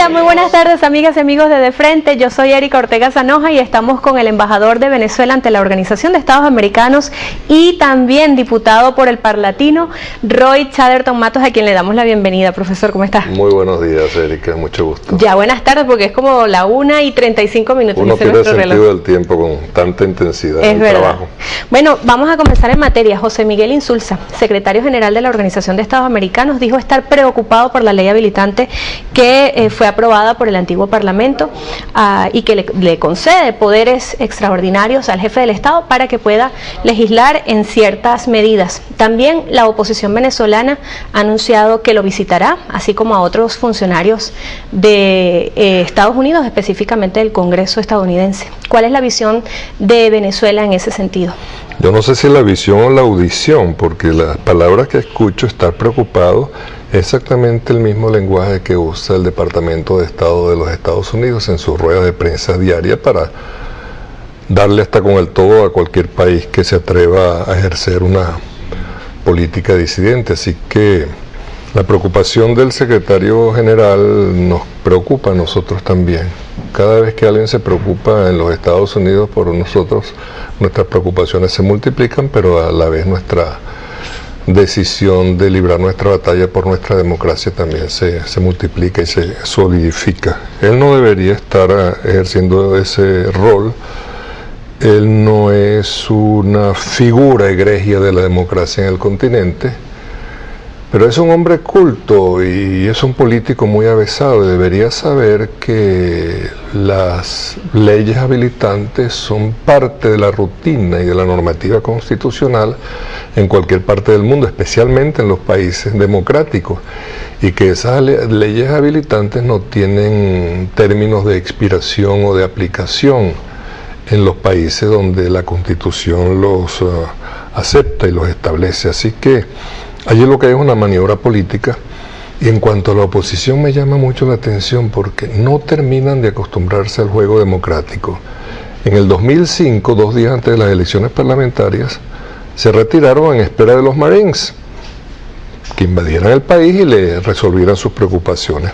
Hola, muy buenas tardes, amigas y amigos de Frente. Yo soy Erika Ortega Zanoja y estamos con el embajador de Venezuela ante la Organización de Estados Americanos y también diputado por el Parlatino, Roy Chatterton Matos, a quien le damos la bienvenida. Profesor, ¿cómo está? Muy buenos días, Erika, mucho gusto. Ya, buenas tardes, porque es como la 1:35. Uno pierde el sentido del tiempo con tanta intensidad en el trabajo. Bueno, vamos a comenzar en materia. José Miguel Insulza, secretario general de la Organización de Estados Americanos, dijo estar preocupado por la ley habilitante que fue aprobada por el antiguo Parlamento y que le concede poderes extraordinarios al jefe del Estado para que pueda legislar en ciertas medidas. También la oposición venezolana ha anunciado que lo visitará, así como a otros funcionarios de Estados Unidos, específicamente del Congreso estadounidense. ¿Cuál es la visión de Venezuela en ese sentido? Yo no sé si la visión o la audición, porque las palabras que escucho, estar preocupado, es exactamente el mismo lenguaje que usa el Departamento de Estado de los Estados Unidos en sus ruedas de prensa diaria para darle hasta con el todo a cualquier país que se atreva a ejercer una política disidente. Así que la preocupación del secretario general nos preocupa a nosotros también. Cada vez que alguien se preocupa en los Estados Unidos por nosotros, nuestras preocupaciones se multiplican, pero a la vez nuestra decisión de librar nuestra batalla por nuestra democracia también se multiplica y se solidifica. Él no debería estar ejerciendo ese rol. Él no es una figura egregia de la democracia en el continente, pero es un hombre culto y es un político muy avesado y debería saber que las leyes habilitantes son parte de la rutina y de la normativa constitucional en cualquier parte del mundo, especialmente en los países democráticos, y que esas leyes habilitantes no tienen términos de expiración o de aplicación en los países donde la Constitución los acepta y los establece. Así que allí lo que hay es una maniobra política. Y en cuanto a la oposición, me llama mucho la atención porque no terminan de acostumbrarse al juego democrático. En el 2005, 2 días antes de las elecciones parlamentarias, se retiraron en espera de los Marines, que invadieran el país y le resolvieran sus preocupaciones.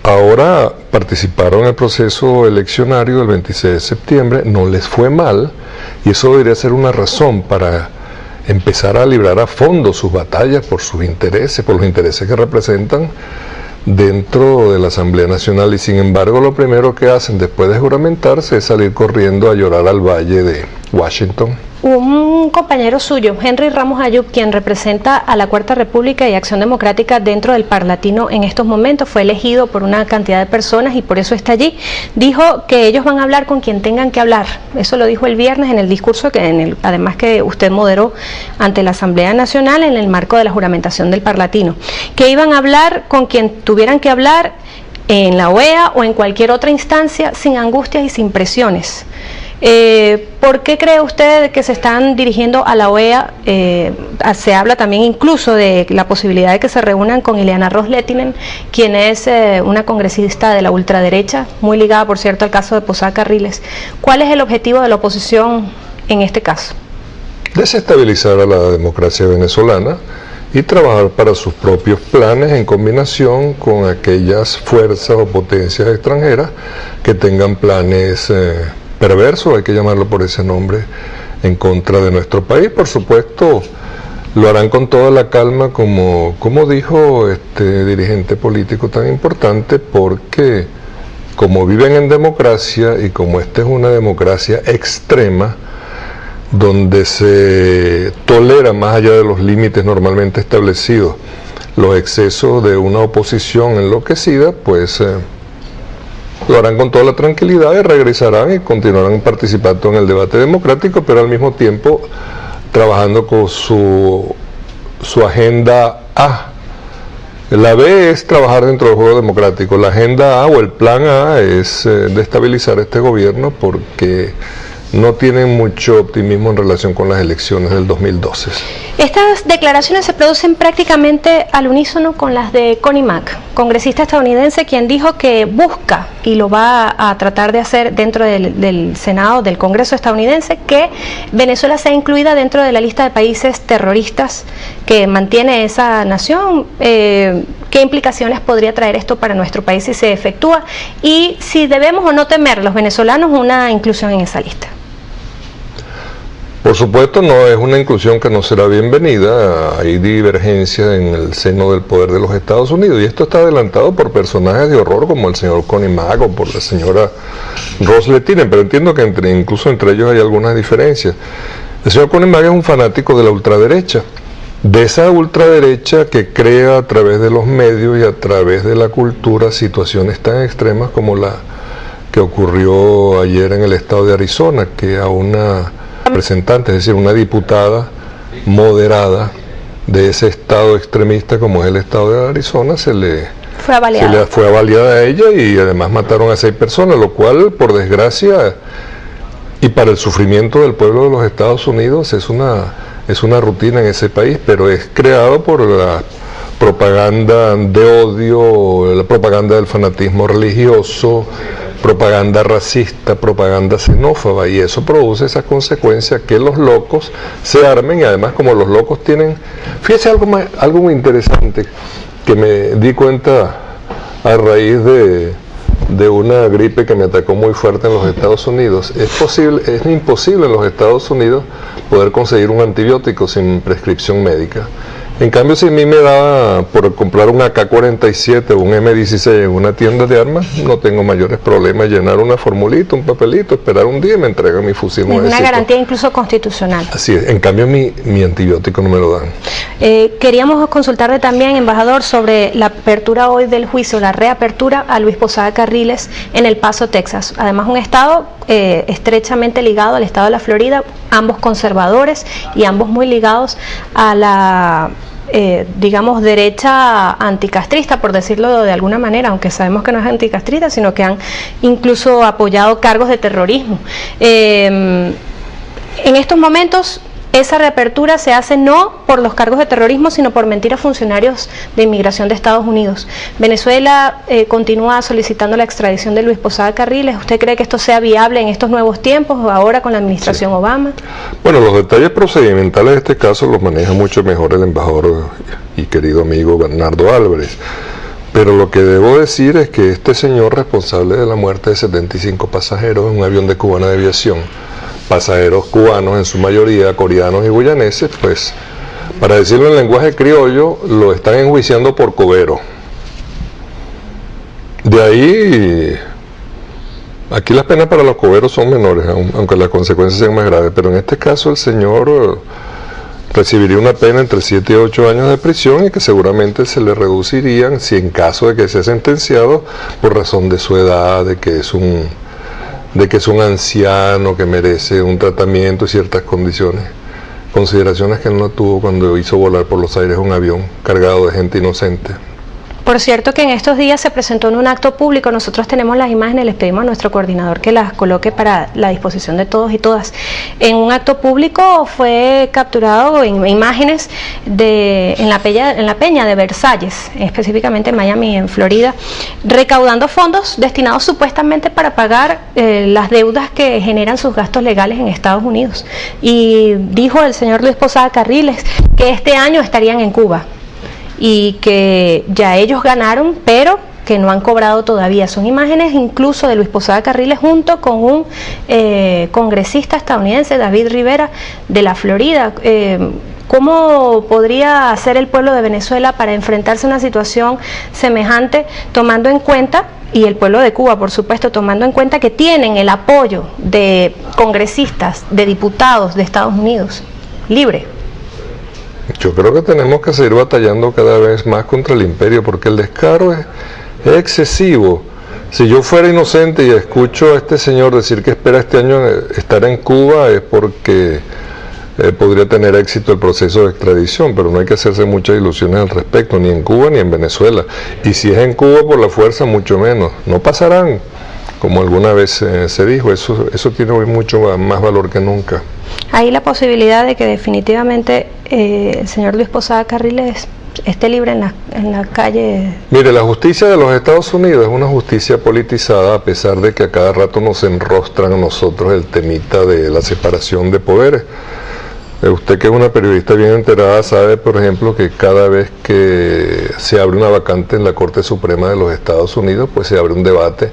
Ahora participaron en el proceso eleccionario del 26 de septiembre, no les fue mal, y eso debería ser una razón para empezar a librar a fondo sus batallas por sus intereses, por los intereses que representan dentro de la Asamblea Nacional. Y sin embargo, lo primero que hacen después de juramentarse es salir corriendo a llorar al Valle de Washington. Un compañero suyo, Henry Ramos Ayub, quien representa a la Cuarta República y Acción Democrática dentro del Parlatino en estos momentos, fue elegido por una cantidad de personas y por eso está allí, dijo que ellos van a hablar con quien tengan que hablar. Eso lo dijo el viernes en el discurso además que usted moderó ante la Asamblea Nacional en el marco de la juramentación del Parlatino, que iban a hablar con quien tuvieran que hablar en la OEA o en cualquier otra instancia, sin angustias y sin presiones. ¿Por qué cree usted que se están dirigiendo a la OEA? Se habla también incluso de la posibilidad de que se reúnan con Ileana Ros-Lehtinen, quien es una congresista de la ultraderecha, muy ligada, por cierto, al caso de Posada Carriles. ¿Cuál es el objetivo de la oposición en este caso? Desestabilizar a la democracia venezolana y trabajar para sus propios planes en combinación con aquellas fuerzas o potencias extranjeras que tengan planes perverso, hay que llamarlo por ese nombre, en contra de nuestro país. Por supuesto, lo harán con toda la calma, como dijo este dirigente político tan importante, porque como viven en democracia y como esta es una democracia extrema, donde se tolera más allá de los límites normalmente establecidos los excesos de una oposición enloquecida, pues lo harán con toda la tranquilidad y regresarán y continuarán participando en el debate democrático, pero al mismo tiempo trabajando con su agenda A. La B es trabajar dentro del juego democrático. La agenda A o el plan A es destabilizar este gobierno porque no tienen mucho optimismo en relación con las elecciones del 2012. Estas declaraciones se producen prácticamente al unísono con las de Connie Mack, congresista estadounidense, quien dijo que busca, y lo va a tratar de hacer dentro del Senado, del Congreso estadounidense, que Venezuela sea incluida dentro de la lista de países terroristas que mantiene esa nación. ¿Qué implicaciones podría traer esto para nuestro país si se efectúa? Y si debemos o no temer los venezolanos una inclusión en esa lista. Por supuesto, no es una inclusión que no será bienvenida. Hay divergencias en el seno del poder de los Estados Unidos y esto está adelantado por personajes de horror como el señor Connie Mack o por la señora Ross Letinen, pero entiendo que incluso entre ellos hay algunas diferencias. El señor Connie Mack es un fanático de la ultraderecha, de esa ultraderecha que crea a través de los medios y a través de la cultura situaciones tan extremas como la que ocurrió ayer en el estado de Arizona, que a una representante, es decir, una diputada moderada de ese estado extremista como es el estado de Arizona, se le fue avaliada a ella y además mataron a 6 personas, lo cual, por desgracia, y para el sufrimiento del pueblo de los Estados Unidos es una rutina en ese país, pero es creado por la propaganda de odio, la propaganda del fanatismo religioso, propaganda racista, propaganda xenófoba, y eso produce esa consecuencia que los locos se armen, y además como los locos tienen, fíjese algo muy interesante que me di cuenta a raíz de una gripe que me atacó muy fuerte en los Estados Unidos. Es imposible en los Estados Unidos poder conseguir un antibiótico sin prescripción médica. En cambio, si a mí me daba por comprar un AK-47 o un M16 en una tienda de armas, no tengo mayores problemas, llenar una formulita, un papelito, esperar un día y me entregan mi fusil. Es una garantía incluso constitucional. Así es, en cambio mi antibiótico no me lo dan. Queríamos consultarle también, embajador, sobre la apertura hoy del juicio, la reapertura a Luis Posada Carriles en El Paso, Texas. Además, un estado estrechamente ligado al estado de la Florida, ambos conservadores y ambos muy ligados a la digamos, derecha anticastrista, por decirlo de alguna manera, aunque sabemos que no es anticastrista, sino que han incluso apoyado cargos de terrorismo. En estos momentos, esa reapertura se hace no por los cargos de terrorismo, sino por mentir a funcionarios de inmigración de Estados Unidos. Venezuela continúa solicitando la extradición de Luis Posada Carriles. ¿Usted cree que esto sea viable en estos nuevos tiempos, ahora con la administración Obama? Bueno, los detalles procedimentales de este caso los maneja mucho mejor el embajador y querido amigo Bernardo Álvarez. Pero lo que debo decir es que este señor responsable de la muerte de 75 pasajeros en un avión de Cubana de Aviación, pasajeros cubanos en su mayoría, coreanos y guyaneses, pues, para decirlo en lenguaje criollo, lo están enjuiciando por cobero. De ahí, aquí las penas para los coberos son menores, aunque las consecuencias sean más graves, pero en este caso el señor recibiría una pena entre 7 y 8 años de prisión y que seguramente se le reducirían si en caso de que sea sentenciado por razón de su edad, de que es un anciano que merece un tratamiento y ciertas consideraciones que él no tuvo cuando hizo volar por los aires un avión cargado de gente inocente. Por cierto que en estos días se presentó en un acto público, nosotros tenemos las imágenes, les pedimos a nuestro coordinador que las coloque para la disposición de todos y todas. En un acto público fue capturado en imágenes en la peña de Versalles, específicamente en Miami, en Florida, recaudando fondos destinados supuestamente para pagar las deudas que generan sus gastos legales en Estados Unidos. Y dijo el señor Luis Posada Carriles que este año estarían en Cuba y que ya ellos ganaron, pero que no han cobrado todavía. Son imágenes incluso de Luis Posada Carriles junto con un congresista estadounidense, David Rivera, de la Florida. ¿Cómo podría hacer el pueblo de Venezuela para enfrentarse a una situación semejante, tomando en cuenta, y el pueblo de Cuba, por supuesto, tomando en cuenta que tienen el apoyo de congresistas, de diputados de Estados Unidos, libre? Yo creo que tenemos que seguir batallando cada vez más contra el imperio, porque el descaro es excesivo. Si yo fuera inocente y escucho a este señor decir que espera este año estar en Cuba, es porque podría tener éxito el proceso de extradición, pero no hay que hacerse muchas ilusiones al respecto, ni en Cuba ni en Venezuela. Y si es en Cuba por la fuerza, mucho menos. No pasarán, como alguna vez se dijo, eso tiene hoy mucho más valor que nunca. Hay la posibilidad de que definitivamente el señor Luis Posada Carriles esté libre en la calle. Mire, la justicia de los Estados Unidos es una justicia politizada, a pesar de que a cada rato nos enrostran a nosotros el temita de la separación de poderes. Usted, que es una periodista bien enterada, sabe, por ejemplo, que cada vez que se abre una vacante en la Corte Suprema de los Estados Unidos, pues se abre un debate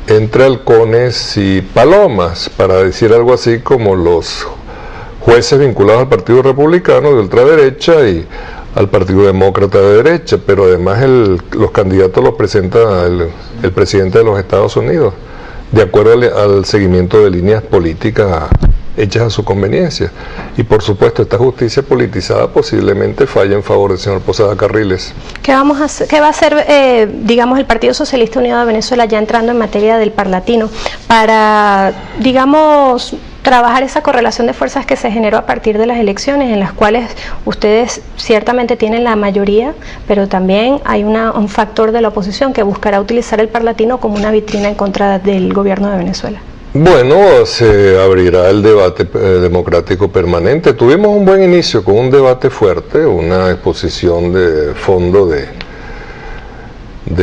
entre halcones y palomas, para decir algo así como los jueces vinculados al Partido Republicano de ultraderecha y al Partido Demócrata de derecha, pero además los candidatos los presenta el presidente de los Estados Unidos, de acuerdo al seguimiento de líneas políticas hechas a su conveniencia. Y por supuesto, esta justicia politizada posiblemente falla en favor del señor Posada Carriles. ¿Qué va a hacer, digamos, el Partido Socialista Unido de Venezuela, ya entrando en materia del parlatino, para, digamos, trabajar esa correlación de fuerzas que se generó a partir de las elecciones, en las cuales ustedes ciertamente tienen la mayoría, pero también hay un factor de la oposición que buscará utilizar el parlatino como una vitrina en contra del gobierno de Venezuela? Bueno, se abrirá el debate democrático permanente. Tuvimos un buen inicio con un debate fuerte, una exposición de fondo de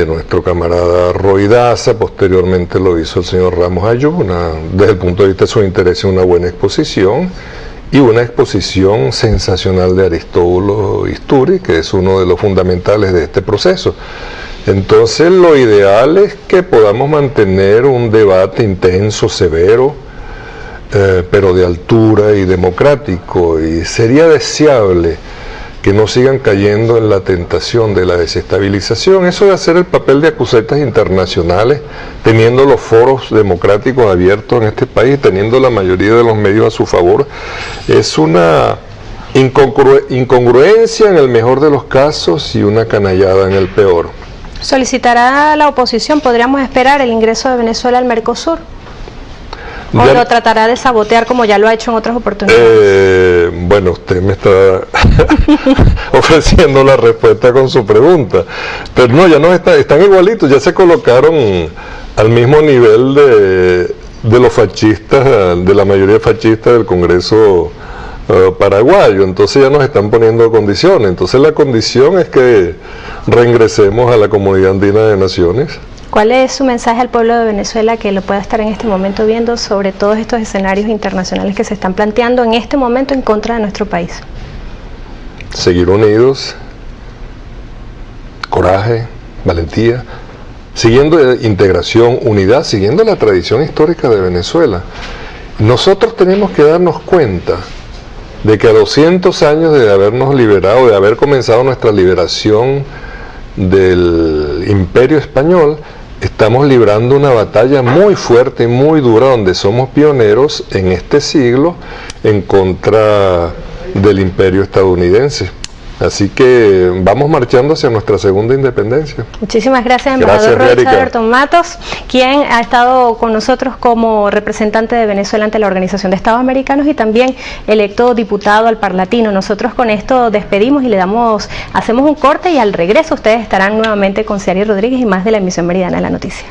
nuestro camarada Roy Daza. Posteriormente lo hizo el señor Ramos Ayub, desde el punto de vista de su interés, una buena exposición, y una exposición sensacional de Aristóbulo Isturi, que es uno de los fundamentales de este proceso. Entonces, lo ideal es que podamos mantener un debate intenso, severo, pero de altura y democrático, y sería deseable que no sigan cayendo en la tentación de la desestabilización. Eso de hacer el papel de acusatas internacionales, teniendo los foros democráticos abiertos en este país, teniendo la mayoría de los medios a su favor, es una incongruencia en el mejor de los casos y una canallada en el peor. ¿Solicitará la oposición, podríamos esperar, el ingreso de Venezuela al Mercosur? ¿O lo tratará de sabotear como ya lo ha hecho en otras oportunidades? Bueno, usted me está ofreciendo la respuesta con su pregunta. Pero no, ya no están igualitos, ya se colocaron al mismo nivel de los fascistas, de la mayoría fascista del Congreso paraguayo. Entonces ya nos están poniendo condiciones. Entonces la condición es que reingresemos a la Comunidad Andina de Naciones. ¿Cuál es su mensaje al pueblo de Venezuela que lo pueda estar en este momento viendo sobre todos estos escenarios internacionales que se están planteando en este momento en contra de nuestro país? Seguir unidos, coraje, valentía, siguiendo integración, unidad, siguiendo la tradición histórica de Venezuela. Nosotros tenemos que darnos cuenta de que a 200 años de habernos liberado, de haber comenzado nuestra liberación del Imperio Español, estamos librando una batalla muy fuerte y muy dura, donde somos pioneros en este siglo en contra del Imperio estadounidense. Así que vamos marchando hacia nuestra segunda independencia. Muchísimas gracias, embajador Roberto Matos, quien ha estado con nosotros como representante de Venezuela ante la Organización de Estados Americanos y también electo diputado al Parlatino. Nosotros con esto despedimos y hacemos un corte, y al regreso ustedes estarán nuevamente con Ciari Rodríguez y más de la emisión meridiana de la noticia.